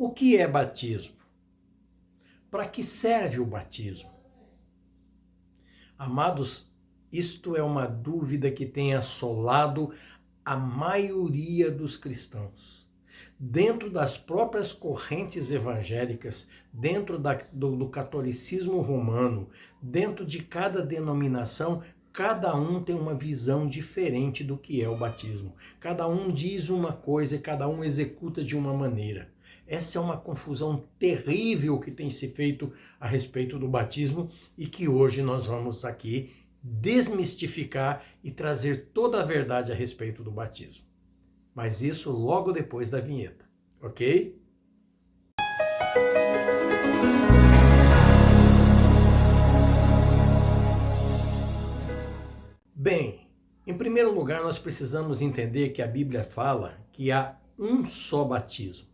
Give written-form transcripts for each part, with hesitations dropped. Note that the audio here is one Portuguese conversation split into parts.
O que é batismo? Para que serve o batismo? Amados, isto é uma dúvida que tem assolado a maioria dos cristãos. Dentro das próprias correntes evangélicas, dentro do catolicismo romano, dentro de cada denominação, cada um tem uma visão diferente do que é o batismo. Cada um diz uma coisa e cada um executa de uma maneira. Essa é uma confusão terrível que tem se feito a respeito do batismo e que hoje nós vamos aqui desmistificar e trazer toda a verdade a respeito do batismo. Mas isso logo depois da vinheta, ok? Bem, em primeiro lugar nós precisamos entender que a Bíblia fala que há um só batismo.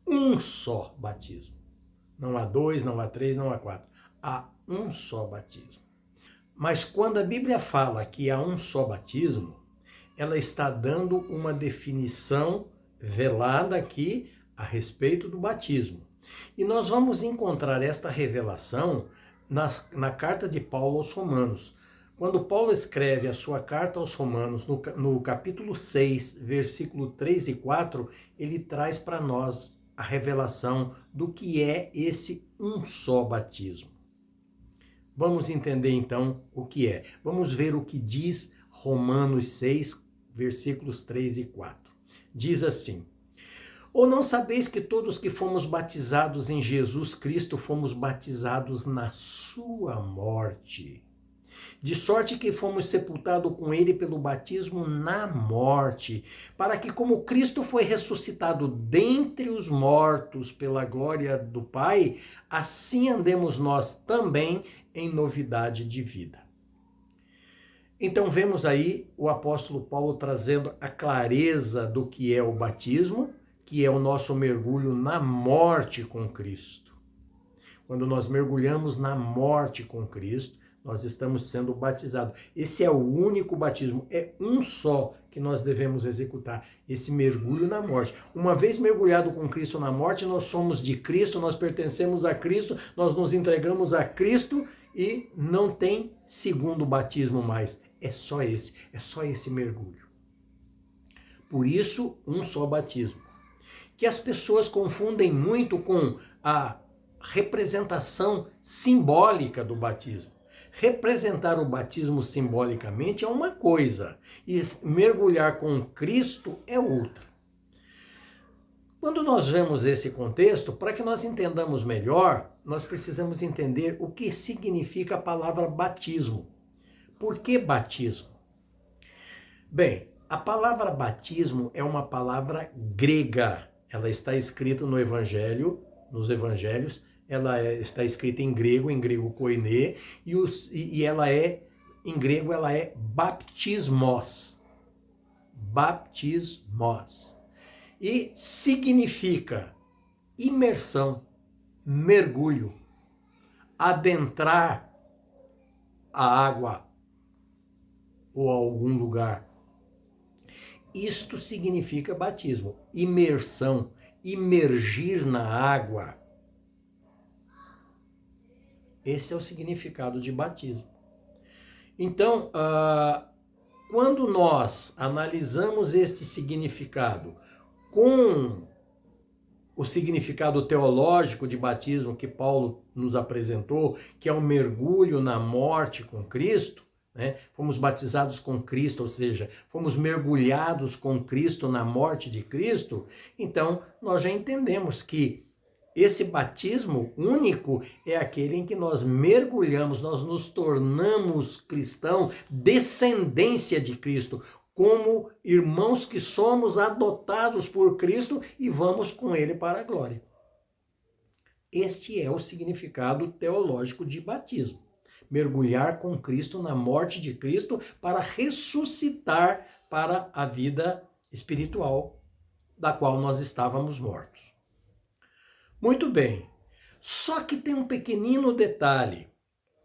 Um só batismo. Não há dois, não há três, não há quatro. Há um só batismo. Mas quando a Bíblia fala que há um só batismo, ela está dando uma definição velada aqui a respeito do batismo. E nós vamos encontrar esta revelação na carta de Paulo aos Romanos. Quando Paulo escreve a sua carta aos Romanos, no capítulo 6, versículo 3 e 4, ele traz para nós a revelação do que é esse um só batismo. Vamos entender então o que é. Vamos ver o que diz Romanos 6, versículos 3 e 4. Diz assim: ou não sabeis que todos que fomos batizados em Jesus Cristo fomos batizados na sua morte? De sorte que fomos sepultados com ele pelo batismo na morte, para que como Cristo foi ressuscitado dentre os mortos pela glória do Pai, assim andemos nós também em novidade de vida. Então vemos aí o apóstolo Paulo trazendo a clareza do que é o batismo, que é o nosso mergulho na morte com Cristo. Quando nós mergulhamos na morte com Cristo, nós estamos sendo batizados. Esse é o único batismo, é um só que nós devemos executar, esse mergulho na morte. Uma vez mergulhado com Cristo na morte, nós somos de Cristo, nós pertencemos a Cristo, nós nos entregamos a Cristo e não tem segundo batismo mais. É só esse mergulho. Por isso, um só batismo. Que as pessoas confundem muito com a representação simbólica do batismo. Representar o batismo simbolicamente é uma coisa e mergulhar com Cristo é outra. Quando nós vemos esse contexto, para que nós entendamos melhor, nós precisamos entender o que significa a palavra batismo. Por que batismo? Bem, a palavra batismo é uma palavra grega. Ela está escrita no Evangelho, nos Evangelhos, ela está escrita em grego koiné, e ela é, em grego, ela é baptismos. Baptismos. E significa imersão, mergulho, adentrar a água ou a algum lugar. Isto significa batismo, imersão, imergir na água. Esse é o significado de batismo. Então, quando nós analisamos este significado com o significado teológico de batismo que Paulo nos apresentou, que é o mergulho na morte com Cristo, né? Fomos batizados com Cristo, ou seja, fomos mergulhados com Cristo na morte de Cristo, então nós já entendemos que esse batismo único é aquele em que nós mergulhamos, nós nos tornamos cristãos, descendência de Cristo, como irmãos que somos adotados por Cristo e vamos com ele para a glória. Este é o significado teológico de batismo. Mergulhar com Cristo na morte de Cristo para ressuscitar para a vida espiritual da qual nós estávamos mortos. Muito bem, só que tem um pequenino detalhe.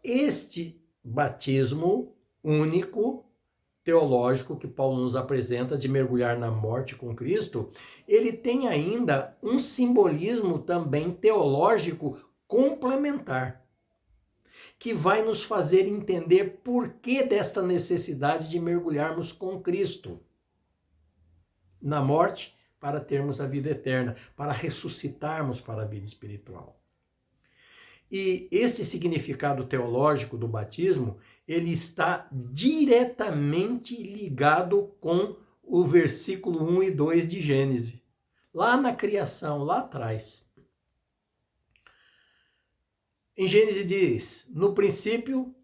Este batismo único teológico que Paulo nos apresenta de mergulhar na morte com Cristo, ele tem ainda um simbolismo também teológico complementar, que vai nos fazer entender por que desta necessidade de mergulharmos com Cristo na morte para termos a vida eterna, para ressuscitarmos para a vida espiritual. E esse significado teológico do batismo, ele está diretamente ligado com o versículo 1 e 2 de Gênesis. Lá na criação, lá atrás. Em Gênesis diz, no princípio,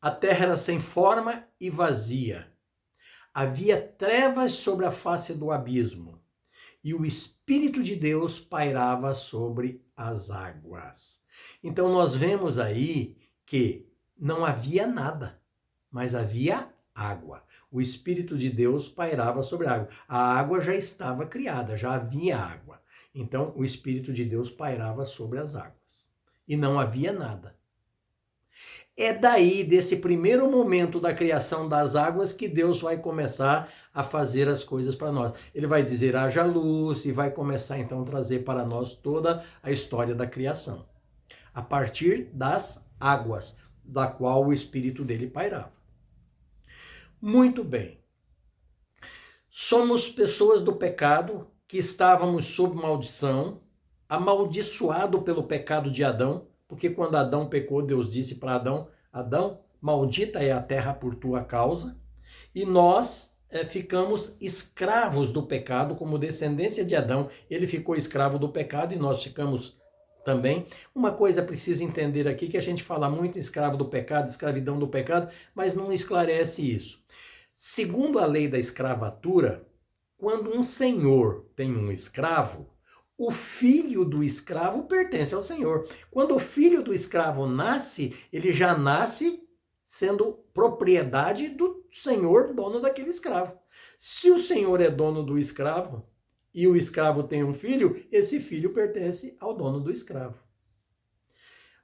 a terra era sem forma e vazia. Havia trevas sobre a face do abismo, e o Espírito de Deus pairava sobre as águas. Então nós vemos aí que não havia nada, mas havia água. O Espírito de Deus pairava sobre a água. A água já estava criada, já havia água. Então o Espírito de Deus pairava sobre as águas. E não havia nada. É daí, desse primeiro momento da criação das águas, que Deus vai começar a fazer as coisas para nós. Ele vai dizer, haja luz, e vai começar então a trazer para nós toda a história da criação. A partir das águas, da qual o Espírito dele pairava. Muito bem. Somos pessoas do pecado, que estávamos sob maldição, amaldiçoado pelo pecado de Adão, porque quando Adão pecou, Deus disse para Adão, Adão, maldita é a terra por tua causa, e nós ficamos escravos do pecado, como descendência de Adão, ele ficou escravo do pecado e nós ficamos também. Uma coisa precisa entender aqui, que a gente fala muito escravo do pecado, escravidão do pecado, mas não esclarece isso. Segundo a lei da escravatura, quando um senhor tem um escravo, o filho do escravo pertence ao senhor. Quando o filho do escravo nasce, ele já nasce sendo propriedade do senhor, dono daquele escravo. Se o senhor é dono do escravo e o escravo tem um filho, esse filho pertence ao dono do escravo.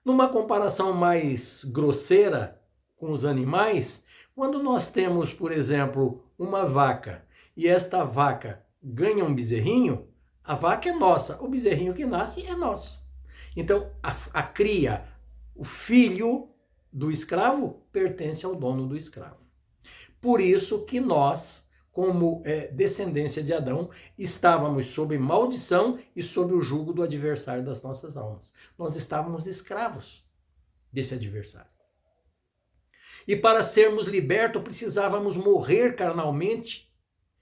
Numa comparação mais grosseira com os animais, quando nós temos, por exemplo, uma vaca e esta vaca ganha um bezerrinho, a vaca é nossa, o bezerrinho que nasce é nosso. Então, a cria, o filho do escravo, pertence ao dono do escravo. Por isso que nós, como descendência de Adão, estávamos sob maldição e sob o jugo do adversário das nossas almas. Nós estávamos escravos desse adversário. E para sermos libertos, precisávamos morrer carnalmente,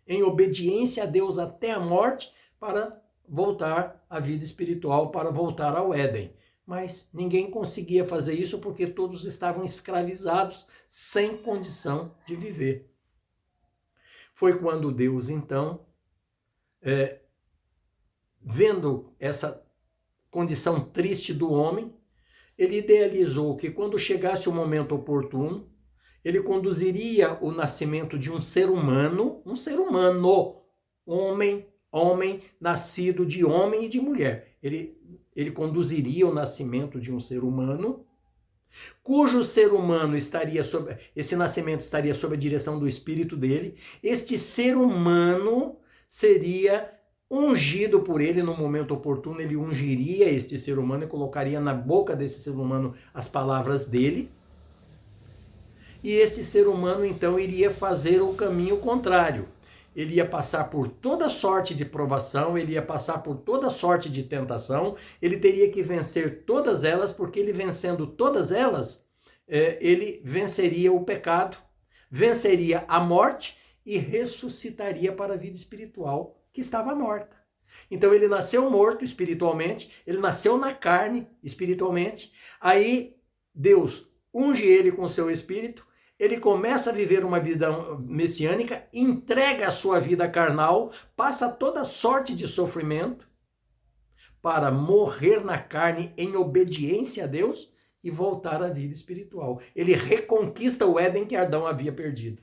em obediência a Deus até a morte, para voltar à vida espiritual, para voltar ao Éden. Mas ninguém conseguia fazer isso porque todos estavam escravizados, sem condição de viver. Foi quando Deus, então, vendo essa condição triste do homem, ele idealizou que quando chegasse o momento oportuno, ele conduziria o nascimento de um ser humano, homem nascido de homem e de mulher. Ele conduziria o nascimento de um ser humano, cujo ser humano esse nascimento estaria sob a direção do espírito dele. Este ser humano seria ungido por ele no momento oportuno, ele ungiria este ser humano e colocaria na boca desse ser humano as palavras dele. E esse ser humano, então, iria fazer o caminho contrário. Ele ia passar por toda sorte de provação, ele ia passar por toda sorte de tentação, ele teria que vencer todas elas, porque ele vencendo todas elas, ele venceria o pecado, venceria a morte e ressuscitaria para a vida espiritual que estava morta. Então ele nasceu morto espiritualmente, ele nasceu na carne espiritualmente, aí Deus unge ele com o seu espírito, ele começa a viver uma vida messiânica, entrega a sua vida carnal, passa toda sorte de sofrimento para morrer na carne em obediência a Deus e voltar à vida espiritual. Ele reconquista o Éden que Adão havia perdido.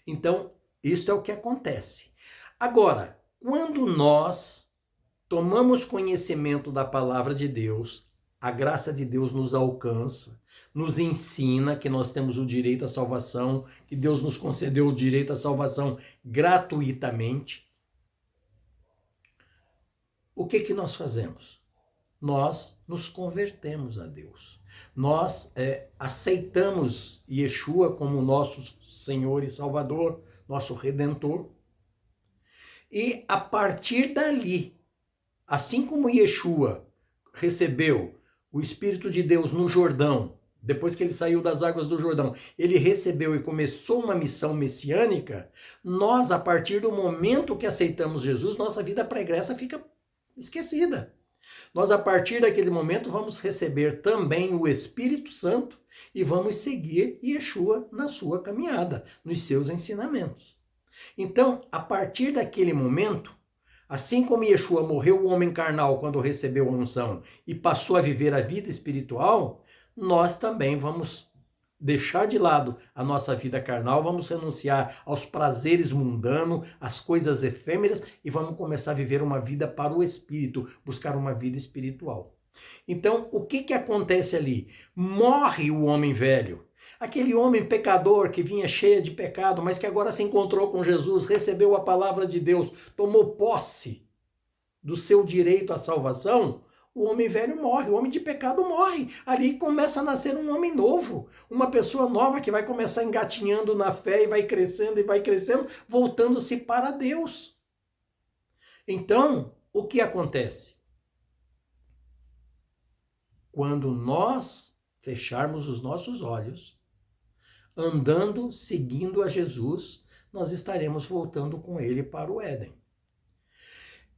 Então, isso é o que acontece. Agora, quando nós tomamos conhecimento da palavra de Deus, a graça de Deus nos alcança, nos ensina que nós temos o direito à salvação, que Deus nos concedeu o direito à salvação gratuitamente. O que nós fazemos? Nós nos convertemos a Deus. Nós aceitamos Yeshua como nosso Senhor e Salvador, nosso Redentor. E a partir dali, assim como Yeshua recebeu o Espírito de Deus no Jordão, depois que ele saiu das águas do Jordão, ele recebeu e começou uma missão messiânica, nós, a partir do momento que aceitamos Jesus, nossa vida pregressa fica esquecida. Nós, a partir daquele momento, vamos receber também o Espírito Santo e vamos seguir Yeshua na sua caminhada, nos seus ensinamentos. Então, a partir daquele momento, assim como Yeshua morreu o homem carnal quando recebeu a unção e passou a viver a vida espiritual, nós também vamos deixar de lado a nossa vida carnal, vamos renunciar aos prazeres mundanos, às coisas efêmeras e vamos começar a viver uma vida para o Espírito, buscar uma vida espiritual. Então, o que acontece ali? Morre o homem velho. Aquele homem pecador que vinha cheio de pecado, mas que agora se encontrou com Jesus, recebeu a palavra de Deus, tomou posse do seu direito à salvação, o homem velho morre, o homem de pecado morre. Ali começa a nascer um homem novo, uma pessoa nova que vai começar engatinhando na fé e vai crescendo, voltando-se para Deus. Então, o que acontece? Quando nós fecharmos os nossos olhos, andando, seguindo a Jesus, nós estaremos voltando com ele para o Éden.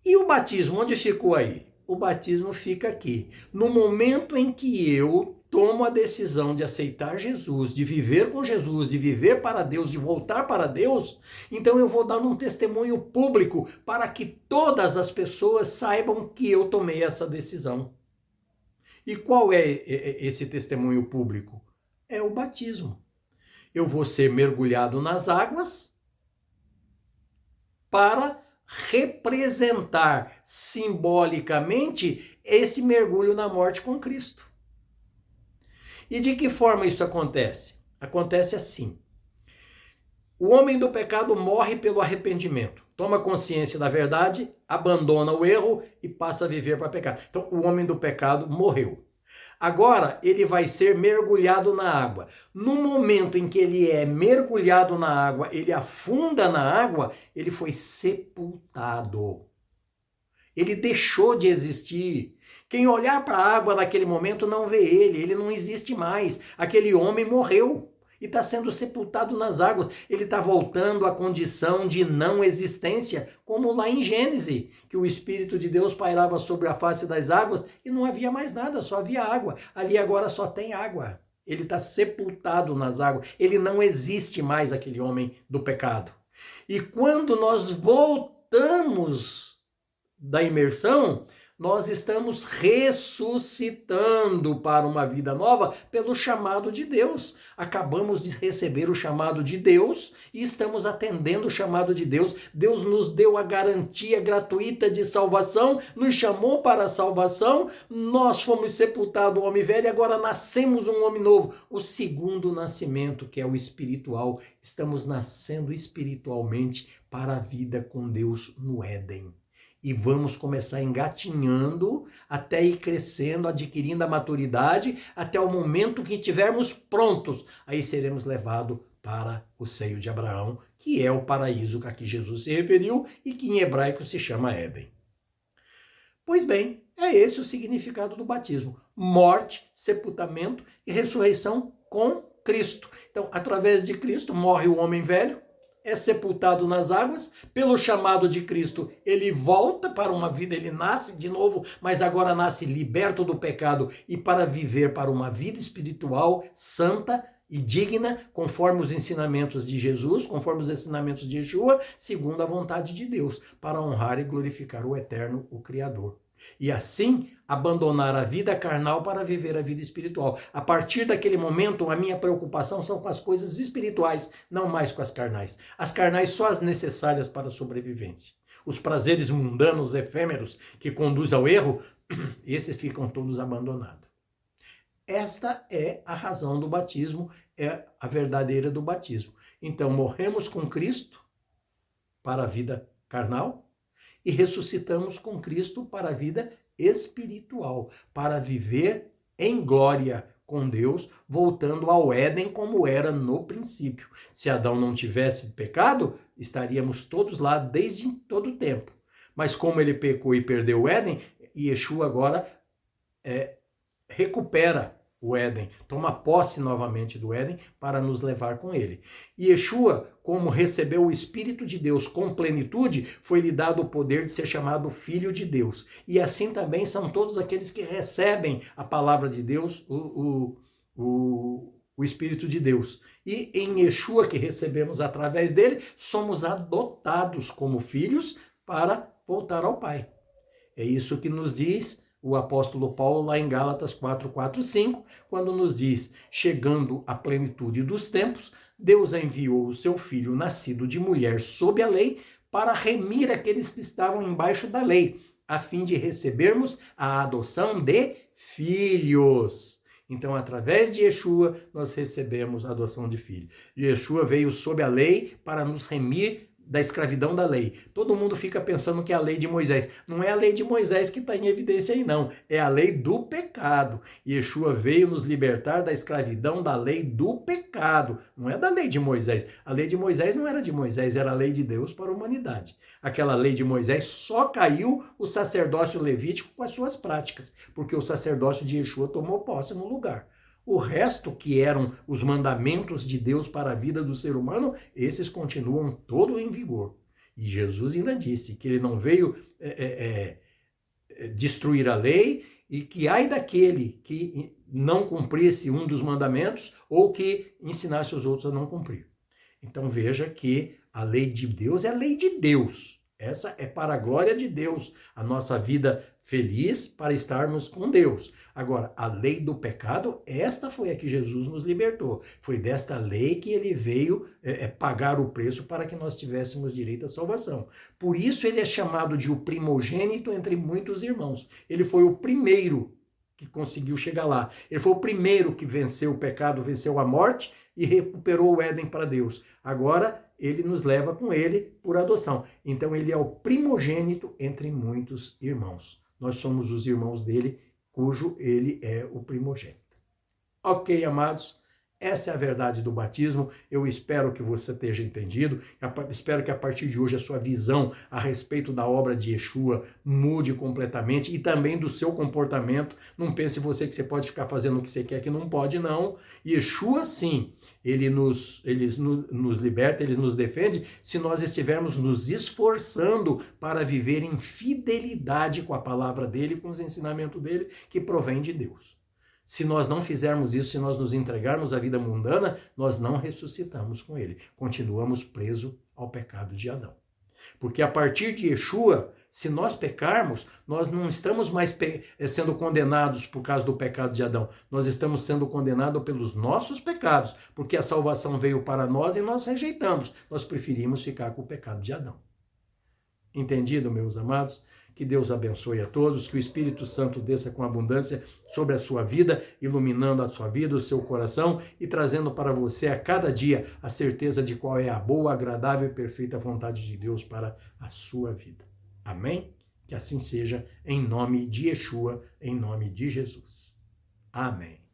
E o batismo, onde ficou aí? O batismo fica aqui. No momento em que eu tomo a decisão de aceitar Jesus, de viver com Jesus, de viver para Deus, de voltar para Deus, então eu vou dar um testemunho público para que todas as pessoas saibam que eu tomei essa decisão. E qual é esse testemunho público? É o batismo. Eu vou ser mergulhado nas águas para representar simbolicamente esse mergulho na morte com Cristo. E de que forma isso acontece? Acontece assim. O homem do pecado morre pelo arrependimento. Toma consciência da verdade, abandona o erro e passa a viver para pecar. Então, o homem do pecado morreu. Agora, ele vai ser mergulhado na água. No momento em que ele é mergulhado na água, ele afunda na água, ele foi sepultado. Ele deixou de existir. Quem olhar para a água naquele momento não vê ele não existe mais. Aquele homem morreu e está sendo sepultado nas águas. Ele está voltando à condição de não existência, como lá em Gênesis, que o Espírito de Deus pairava sobre a face das águas e não havia mais nada, só havia água. Ali agora só tem água. Ele está sepultado nas águas. Ele não existe mais, aquele homem do pecado. E quando nós voltamos da imersão, nós estamos ressuscitando para uma vida nova pelo chamado de Deus. Acabamos de receber o chamado de Deus e estamos atendendo o chamado de Deus. Deus nos deu a garantia gratuita de salvação, nos chamou para a salvação, nós fomos sepultados o homem velho e agora nascemos um homem novo. O segundo nascimento, que é o espiritual. Estamos nascendo espiritualmente para a vida com Deus no Éden. E vamos começar engatinhando até ir crescendo, adquirindo a maturidade, até o momento que estivermos prontos. Aí seremos levados para o seio de Abraão, que é o paraíso a que Jesus se referiu e que em hebraico se chama Éden. Pois bem, é esse o significado do batismo. Morte, sepultamento e ressurreição com Cristo. Então, através de Cristo, morre o homem velho, é sepultado nas águas, pelo chamado de Cristo, ele volta para uma vida, ele nasce de novo, mas agora nasce liberto do pecado e para viver para uma vida espiritual santa e digna, conforme os ensinamentos de Jesus, conforme os ensinamentos de Yeshua, segundo a vontade de Deus, para honrar e glorificar o Eterno, o Criador. E assim, abandonar a vida carnal para viver a vida espiritual. A partir daquele momento, a minha preocupação são com as coisas espirituais, não mais com as carnais. As carnais só as necessárias para a sobrevivência. Os prazeres mundanos, efêmeros, que conduzem ao erro, esses ficam todos abandonados. Esta é a razão do batismo, é a verdadeira do batismo. Então, morremos com Cristo para a vida carnal e ressuscitamos com Cristo para a vida espiritual, para viver em glória com Deus, voltando ao Éden como era no princípio. Se Adão não tivesse pecado, estaríamos todos lá desde todo o tempo. Mas como ele pecou e perdeu o Éden, Yeshua agora recupera o Éden, toma posse novamente do Éden para nos levar com ele. E Yeshua, como recebeu o Espírito de Deus com plenitude, foi-lhe dado o poder de ser chamado Filho de Deus. E assim também são todos aqueles que recebem a palavra de Deus, o Espírito de Deus. E em Yeshua, que recebemos através dele, somos adotados como filhos para voltar ao Pai. É isso que nos diz o apóstolo Paulo lá em Gálatas 4, 4, 5, quando nos diz: chegando à plenitude dos tempos, Deus enviou o seu Filho, nascido de mulher sob a lei, para remir aqueles que estavam embaixo da lei, a fim de recebermos a adoção de filhos. Então, através de Yeshua, nós recebemos a adoção de filho. Yeshua veio sob a lei para nos remir da escravidão da lei. Todo mundo fica pensando que é a lei de Moisés. Não é a lei de Moisés que está em evidência aí, não. É a lei do pecado. Yeshua veio nos libertar da escravidão da lei do pecado. Não é da lei de Moisés. A lei de Moisés não era de Moisés, era a lei de Deus para a humanidade. Aquela lei de Moisés só caiu o sacerdócio levítico com as suas práticas, porque o sacerdócio de Yeshua tomou posse no lugar. O resto, que eram os mandamentos de Deus para a vida do ser humano, esses continuam todos em vigor. E Jesus ainda disse que ele não veio destruir a lei e que ai daquele que não cumprisse um dos mandamentos ou que ensinasse os outros a não cumprir. Então veja que a lei de Deus é a lei de Deus. Essa é para a glória de Deus, a nossa vida feliz para estarmos com Deus. Agora, a lei do pecado, esta foi a que Jesus nos libertou. Foi desta lei que ele veio pagar o preço para que nós tivéssemos direito à salvação. Por isso ele é chamado de o primogênito entre muitos irmãos. Ele foi o primeiro que conseguiu chegar lá. Ele foi o primeiro que venceu o pecado, venceu a morte e recuperou o Éden para Deus. Agora, ele nos leva com ele por adoção. Então, ele é o primogênito entre muitos irmãos. Nós somos os irmãos dele, cujo ele é o primogênito. Ok, amados? Essa é a verdade do batismo. Eu espero que você esteja entendido. Espero que a partir de hoje a sua visão a respeito da obra de Yeshua mude completamente e também do seu comportamento. Não pense você que você pode ficar fazendo o que você quer, que não pode, não. Yeshua, sim, ele nos liberta, ele nos defende se nós estivermos nos esforçando para viver em fidelidade com a palavra dele, com os ensinamentos dele, que provém de Deus. Se nós não fizermos isso, se nós nos entregarmos à vida mundana, nós não ressuscitamos com ele. Continuamos presos ao pecado de Adão. Porque a partir de Yeshua, se nós pecarmos, nós não estamos mais sendo condenados por causa do pecado de Adão. Nós estamos sendo condenados pelos nossos pecados, porque a salvação veio para nós e nós rejeitamos. Nós preferimos ficar com o pecado de Adão. Entendido, meus amados? Que Deus abençoe a todos, que o Espírito Santo desça com abundância sobre a sua vida, iluminando a sua vida, o seu coração e trazendo para você a cada dia a certeza de qual é a boa, agradável e perfeita vontade de Deus para a sua vida. Amém? Que assim seja, em nome de Yeshua, em nome de Jesus. Amém.